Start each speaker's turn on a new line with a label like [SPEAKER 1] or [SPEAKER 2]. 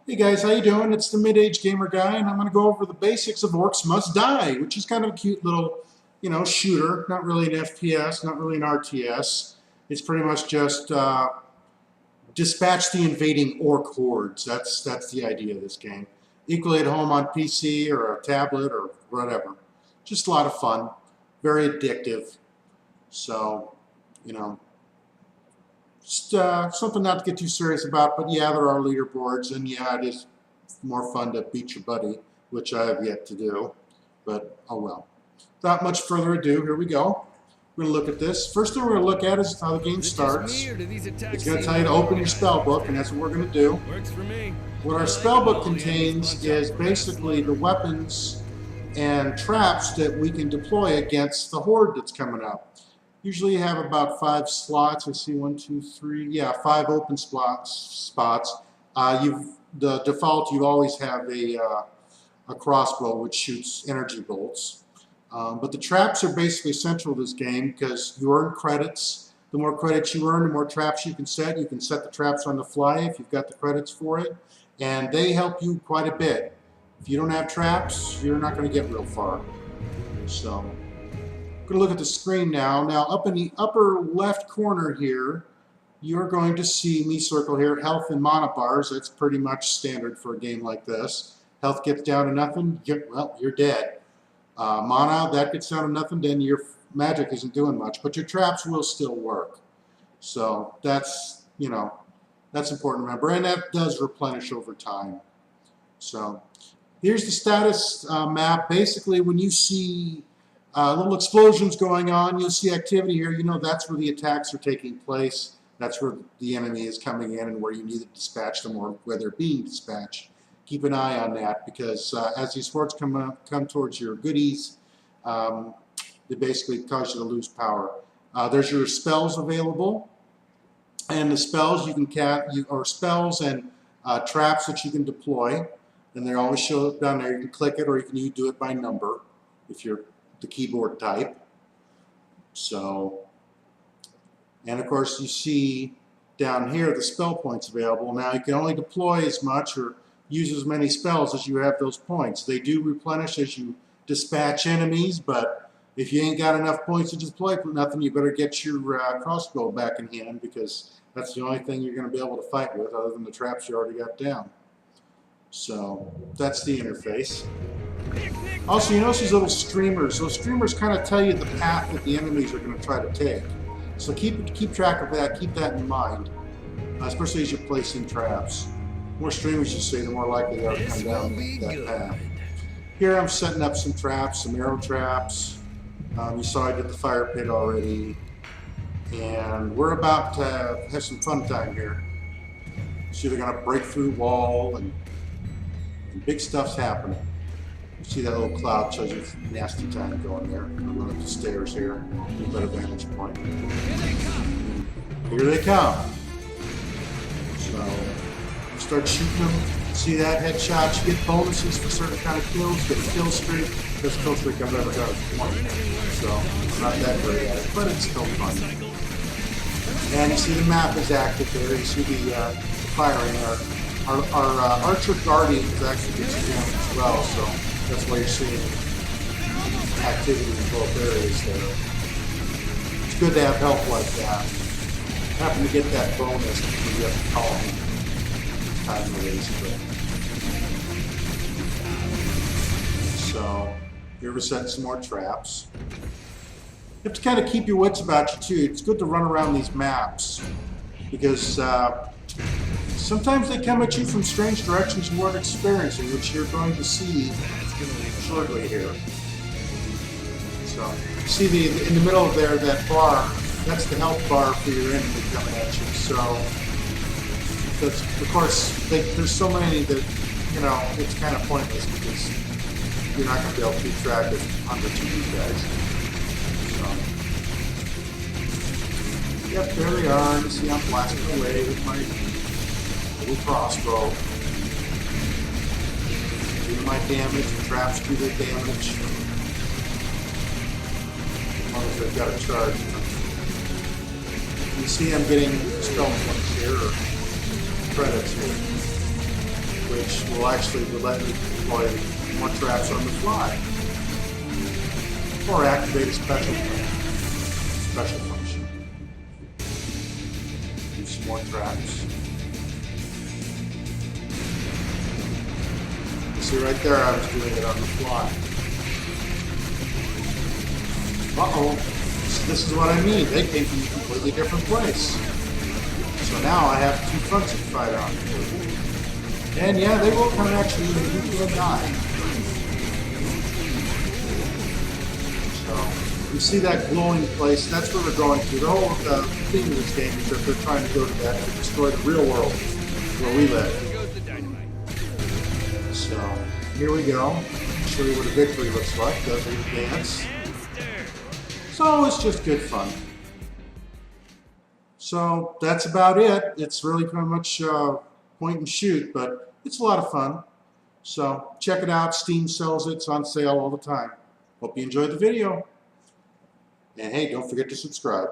[SPEAKER 1] Hey guys, how you doing? It's the Mid-Age Gamer Guy, and I'm going to go over the basics of Orcs Must Die, which is kind of a cute little, shooter. Not really an FPS, not really an RTS. It's pretty much just dispatch the invading orc hordes. That's the idea of this game. Equally at home on PC or a tablet or whatever. Just a lot of fun, very addictive. So, you know, just something not to get too serious about, but yeah, there are leaderboards, and yeah, it is more fun to beat your buddy, which I have yet to do, but oh well. Without much further ado, here we go. We're going to look at this. First thing we're going to look at is how the game starts. It's going to tell you to open your spell book, and that's what we're going to do.
[SPEAKER 2] Works for me.
[SPEAKER 1] What our spell book contains is basically the weapons and traps that we can deploy against the horde that's coming up. Usually you have about 5 slots. I see 1, 2, 3. Yeah, 5 open spots. The default, you always have a crossbow which shoots energy bolts. But the traps are basically central to this game because you earn credits. The more credits you earn, the more traps you can set. You can set the traps on the fly if you've got the credits for it, and they help you quite a bit. If you don't have traps, you're not going to get real far. So, I'm going to look at the screen now. Now, up in the upper left corner here, you're going to see me circle here health and mana bars. That's pretty much standard for a game like this. Health gets down to nothing, well, you're dead. Mana, that gets down to nothing, then your magic isn't doing much, but your traps will still work. So that's, that's important to remember, and that does replenish over time. So here's the status map. Basically, when you see little explosions going on, you'll see activity here. You know that's where the attacks are taking place. That's where the enemy is coming in and where you need to dispatch them or where they're being dispatched. Keep an eye on that because as these hordes come towards your goodies, they basically cause you to lose power. There's your spells available, and the spells you can spells and traps that you can deploy, and they always show up down there. You can click it, or you can do it by number if you're the keyboard type. So, and of course you see down here the spell points available. Now you can only deploy as much or use as many spells as you have those points. They do replenish as you dispatch enemies, but if you ain't got enough points to deploy for nothing, you better get your crossbow back in hand because that's the only thing you're going to be able to fight with other than the traps you already got down. So that's the interface. Also, you notice these little streamers. Those streamers kind of tell you the path that the enemies are going to try to take. So keep track of that. Keep that in mind, especially as you're placing traps. The more streamers you see, the more likely they are to come down that path. Here I'm setting up some traps, some arrow traps. You saw I did the fire pit already. And we're about to have some fun time here. So they're going to break through wall and big stuff's happening. You see that little cloud shows you nasty time going there. I'm going to run up the stairs here. Get a better vantage point. Here they come. So start shooting them. See that headshots? You get bonuses for certain kind of kills. Get a kill streak. Best kill streak I've ever got is 20. So I'm not that great at it, but it's still fun. And you see the map is active there. You see the firing. Our Archer Guardian is actually gets damage as well, so that's why you're seeing activity in both areas there. It's good to have help like that. Happen to get that bonus when you have to call him. Time release, so here we're setting some more traps. You have to kind of keep your wits about you too. It's good to run around these maps because sometimes they come at you from strange directions you weren't experiencing, which you're going to see shortly here. So you see in the middle of there, that bar, that's the health bar for your enemy coming at you. So that's, of course, there's so many that, it's kind of pointless because you're not going to be able to keep track of hundreds of these guys. So, yep, there they are. You see I'm blasting away with my little crossbow. Do my damage, the traps do their damage. As long as they've got a charge. You see I'm getting spell points here, or credits here. Wait which will actually let you deploy more traps on the fly, or activate a special function. Do some more traps. You see right there, I was doing it on the fly. Uh-oh. This is what I mean. They came from a completely different place. So now I have two fronts to fight on. And yeah, they will come at you and you will die. So, you see that glowing place? That's where we're going to. The whole theme of this game is that they're trying to go to that to destroy the real world where we live. So, here we go. I'll show you what a victory looks like. Does we dance? So it's just good fun. So that's about it. It's really pretty much point and shoot, but it's a lot of fun. So check it out. Steam sells it. It's on sale all the time. Hope you enjoyed the video. And hey, don't forget to subscribe.